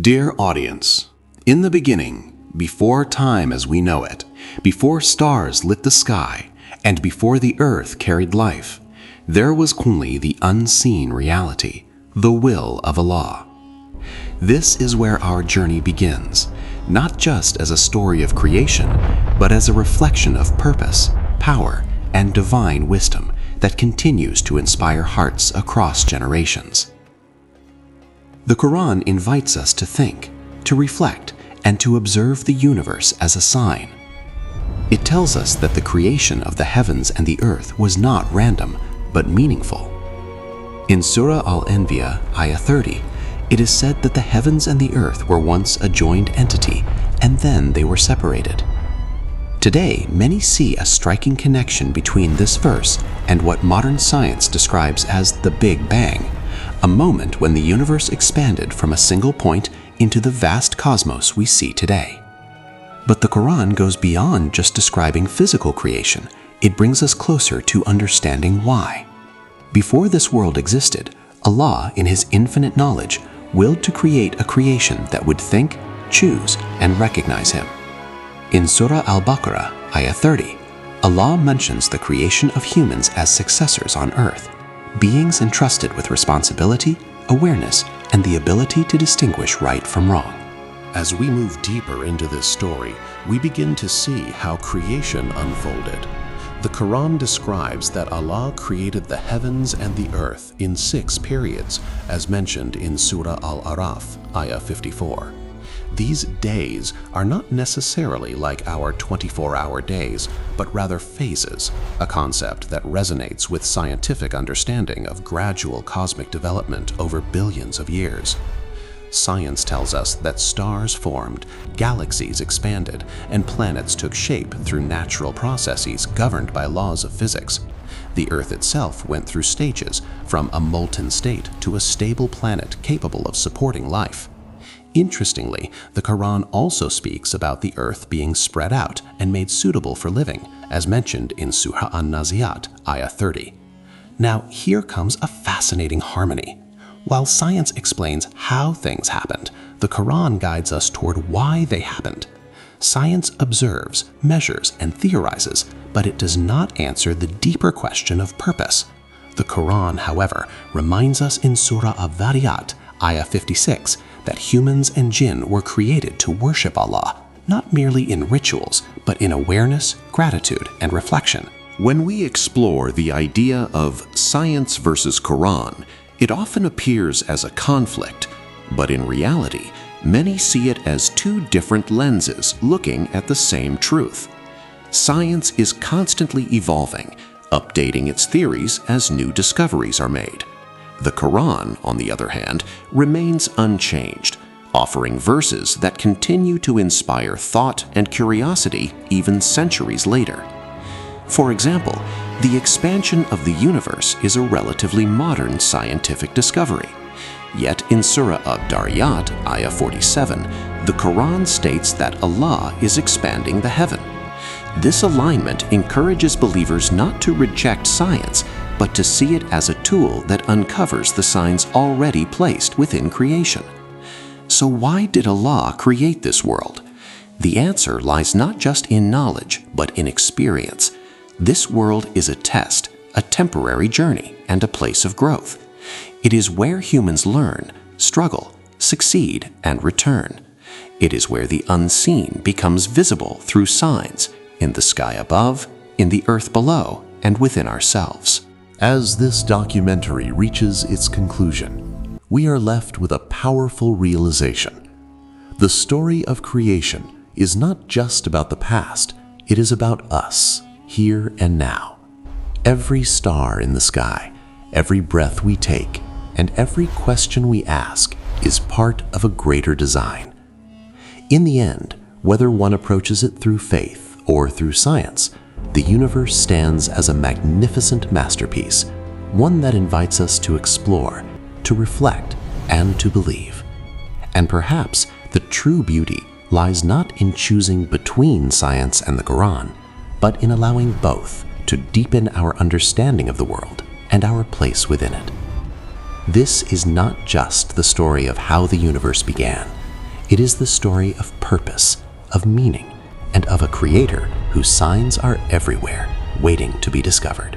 Dear audience, in the beginning, before time as we know it, before stars lit the sky, and before the earth carried life, there was only the unseen reality, the will of Allah. This is where our journey begins, not just as a story of creation, but as a reflection of purpose, power, and divine wisdom that continues to inspire hearts across generations. The Qur'an invites us to think, to reflect, and to observe the universe as a sign. It tells us that the creation of the heavens and the earth was not random, but meaningful. In Surah Al-Anbiya, Ayah 30, it is said that the heavens and the earth were once a joined entity, and then they were separated. Today, many see a striking connection between this verse and what modern science describes as the Big Bang, a moment when the universe expanded from a single point into the vast cosmos we see today. But the Quran goes beyond just describing physical creation. It brings us closer to understanding why. Before this world existed, Allah, in His infinite knowledge, willed to create a creation that would think, choose, and recognize Him. In Surah Al-Baqarah, Ayah 30, Allah mentions the creation of humans as successors on earth, beings entrusted with responsibility, awareness, and the ability to distinguish right from wrong. As we move deeper into this story, we begin to see how creation unfolded. The Quran describes that Allah created the heavens and the earth in 6 periods, as mentioned in Surah Al-Araf, Ayah 54. These days are not necessarily like our 24-hour days, but rather phases, a concept that resonates with scientific understanding of gradual cosmic development over billions of years. Science tells us that stars formed, galaxies expanded, and planets took shape through natural processes governed by laws of physics. The Earth itself went through stages, from a molten state to a stable planet capable of supporting life. Interestingly, the Quran also speaks about the earth being spread out and made suitable for living, as mentioned in Surah An-Nazi'at, Ayah 30. Now, here comes a fascinating harmony. While science explains how things happened, the Quran guides us toward why they happened. Science observes, measures, and theorizes, but it does not answer the deeper question of purpose. The Quran, however, reminds us in Surah Al-Dhariyat, Ayah 56, that humans and jinn were created to worship Allah, not merely in rituals, but in awareness, gratitude, and reflection. When we explore the idea of science versus Quran, it often appears as a conflict, but in reality, many see it as 2 different lenses looking at the same truth. Science is constantly evolving, updating its theories as new discoveries are made. The Quran, on the other hand, remains unchanged, offering verses that continue to inspire thought and curiosity even centuries later. For example, the expansion of the universe is a relatively modern scientific discovery. Yet in Surah Ad-Dariyat, Ayah 47, the Quran states that Allah is expanding the heaven. This alignment encourages believers not to reject science, but to see it as a tool that uncovers the signs already placed within creation. So why did Allah create this world? The answer lies not just in knowledge, but in experience. This world is a test, a temporary journey, and a place of growth. It is where humans learn, struggle, succeed, and return. It is where the unseen becomes visible through signs, in the sky above, in the earth below, and within ourselves. As this documentary reaches its conclusion, we are left with a powerful realization. The story of creation is not just about the past, it is about us, here and now. Every star in the sky, every breath we take, and every question we ask is part of a greater design. In the end, whether one approaches it through faith or through science, the universe stands as a magnificent masterpiece, one that invites us to explore, to reflect, and to believe. And perhaps the true beauty lies not in choosing between science and the Quran, but in allowing both to deepen our understanding of the world and our place within it. This is not just the story of how the universe began, It is the story of purpose, of meaning, and of a creator whose signs are everywhere, waiting to be discovered.